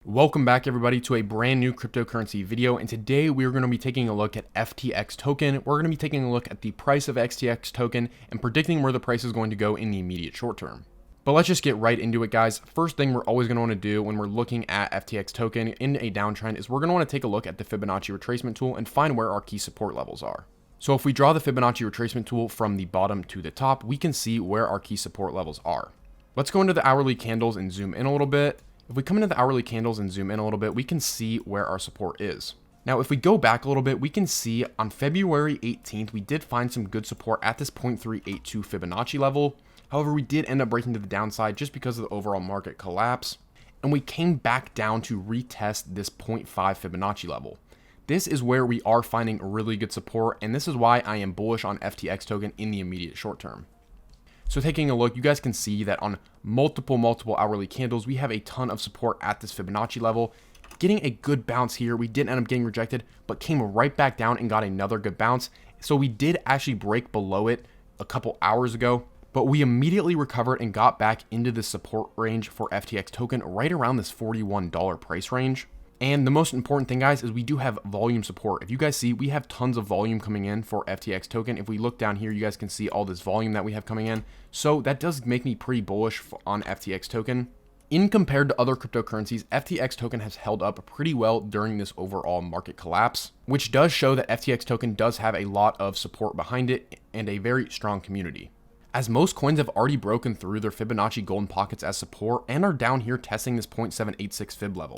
Welcome back everybody to a brand new cryptocurrency video, and today we are going to be taking a look at FTX token. We're going to be taking a look at the price of FTX token and predicting where the price is going to go in the immediate short term. But let's just get right into it, guys. First thing we're always going to want to do when we're looking at FTX token in a downtrend is we're going to want to take a look at the Fibonacci retracement tool and find where our key support levels are. So if we draw the Fibonacci retracement tool from the bottom to the top, we can see where our key support levels are. Let's go into the hourly candles and zoom in a little bit. If we come into the hourly candles and zoom in a little bit, we can see where our support is. Now, if we go back a little bit, we can see on February 18th, we did find some good support at this 0.382 Fibonacci level. However, we did end up breaking to the downside just because of the overall market collapse. And we came back down to retest this 0.5 Fibonacci level. This is where we are finding really good support, and this is why I am bullish on FTX token in the immediate short term. So taking a look, you guys can see that on multiple hourly candles, we have a ton of support at this Fibonacci level. Getting a good bounce here, we did end up getting rejected, but came right back down and got another good bounce. So we did actually break below it a couple hours ago, but we immediately recovered and got back into the support range for FTX token right around this $41 price range. And the most important thing, guys, is we do have volume support. If you guys see, we have tons of volume coming in for FTX token. If we look down here, you guys can see all this volume that we have coming in. So that does make me pretty bullish on FTX token. In compared to other cryptocurrencies, FTX token has held up pretty well during this overall market collapse, which does show that FTX token does have a lot of support behind it and a very strong community. As most coins have already broken through their Fibonacci golden pockets as support and are down here testing this 0.786 Fib level.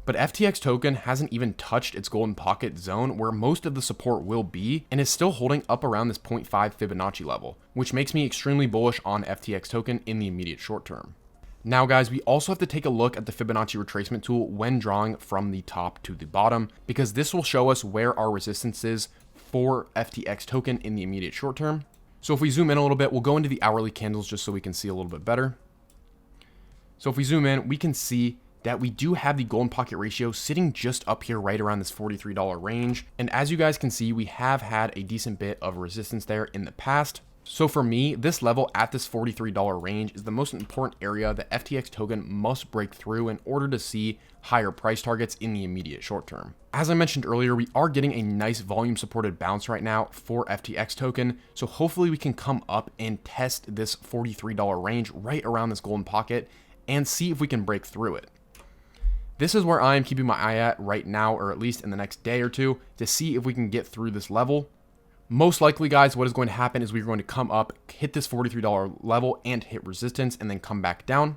But FTX token hasn't even touched its golden pocket zone where most of the support will be and is still holding up around this 0.5 Fibonacci level, which makes me extremely bullish on FTX token in the immediate short term. Now guys, we also have to take a look at the Fibonacci retracement tool when drawing from the top to the bottom, because this will show us where our resistance is for FTX token in the immediate short term. So if we zoom in a little bit, we'll go into the hourly candles just so we can see a little bit better. So if we zoom in, we can see that we do have the golden pocket ratio sitting just up here right around this $43 range. And as you guys can see, we have had a decent bit of resistance there in the past. So for me, this level at this $43 range is the most important area that FTX token must break through in order to see higher price targets in the immediate short term. As I mentioned earlier, we are getting a nice volume supported bounce right now for FTX token. So hopefully we can come up and test this $43 range right around this golden pocket and see if we can break through it. This is where I am keeping my eye at right now, or at least in the next day or two, to see if we can get through this level. Most likely, guys, what is going to happen is we're going to come up, hit this $43 level and hit resistance and then come back down.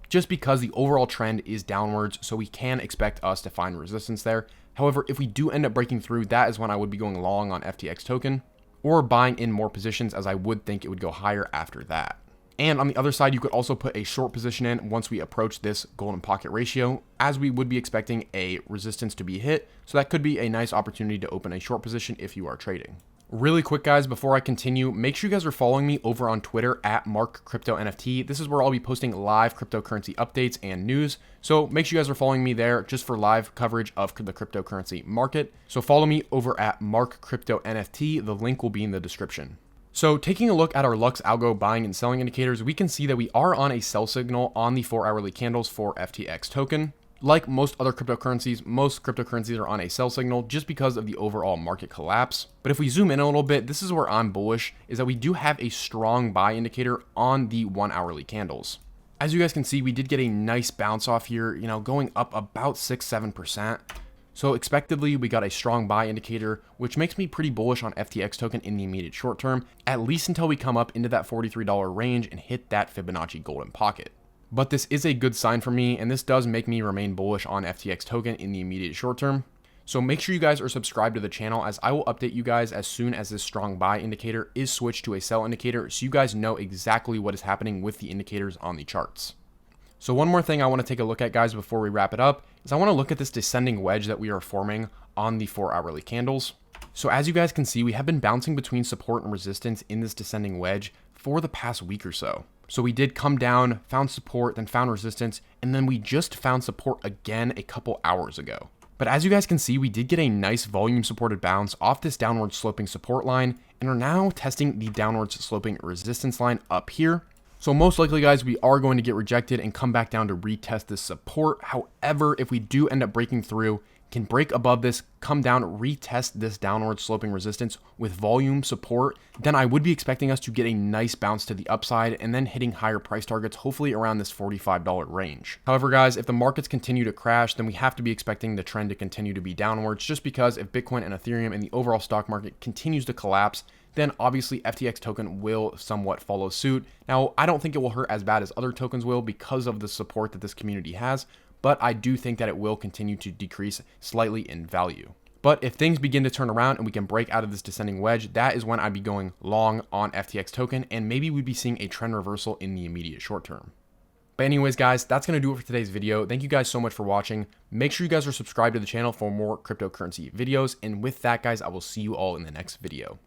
Just because the overall trend is downwards, so we can expect us to find resistance there. However, if we do end up breaking through, that is when I would be going long on FTX token or buying in more positions, as I would think it would go higher after that. And on the other side, you could also put a short position in once we approach this golden pocket ratio, as we would be expecting a resistance to be hit. So that could be a nice opportunity to open a short position if you are trading. Really quick, guys, before I continue, make sure you guys are following me over on Twitter at MarkCryptoNFT. This is where I'll be posting live cryptocurrency updates and news. So make sure you guys are following me there just for live coverage of the cryptocurrency market. So follow me over at MarkCryptoNFT. The link will be in the description. So taking a look at our Lux Algo buying and selling indicators, we can see that we are on a sell signal on the 4 hourly candles for FTX token. Like most other cryptocurrencies, most cryptocurrencies are on a sell signal just because of the overall market collapse. But if we zoom in a little bit, this is where I'm bullish, is that we do have a strong buy indicator on the 1 hourly candles. As you guys can see, we did get a nice bounce off here, going up about 6-7%. So expectedly, we got a strong buy indicator, which makes me pretty bullish on FTX token in the immediate short term, at least until we come up into that $43 range and hit that Fibonacci golden pocket. But this is a good sign for me, and this does make me remain bullish on FTX token in the immediate short term. So make sure you guys are subscribed to the channel, as I will update you guys as soon as this strong buy indicator is switched to a sell indicator, so you guys know exactly what is happening with the indicators on the charts. So one more thing I want to take a look at, guys, before we wrap it up, is I want to look at this descending wedge that we are forming on the 4 hourly candles. So as you guys can see, we have been bouncing between support and resistance in this descending wedge for the past week or so. So we did come down, found support, then found resistance, and then we just found support again a couple hours ago. But as you guys can see, we did get a nice volume supported bounce off this downward sloping support line and are now testing the downwards sloping resistance line up here. So most likely, guys, we are going to get rejected and come back down to retest this support. However, if we do end up breaking through, can break above this, come down, retest this downward sloping resistance with volume support, then I would be expecting us to get a nice bounce to the upside and then hitting higher price targets, hopefully around this $45 range. However, guys, if the markets continue to crash, then we have to be expecting the trend to continue to be downwards, just because if Bitcoin and Ethereum and the overall stock market continues to collapse, then obviously FTX token will somewhat follow suit. Now, I don't think it will hurt as bad as other tokens will because of the support that this community has, but I do think that it will continue to decrease slightly in value. But if things begin to turn around and we can break out of this descending wedge, that is when I'd be going long on FTX token, and maybe we'd be seeing a trend reversal in the immediate short term. But anyways, guys, that's going to do it for today's video. Thank you guys so much for watching. Make sure you guys are subscribed to the channel for more cryptocurrency videos. And with that, guys, I will see you all in the next video.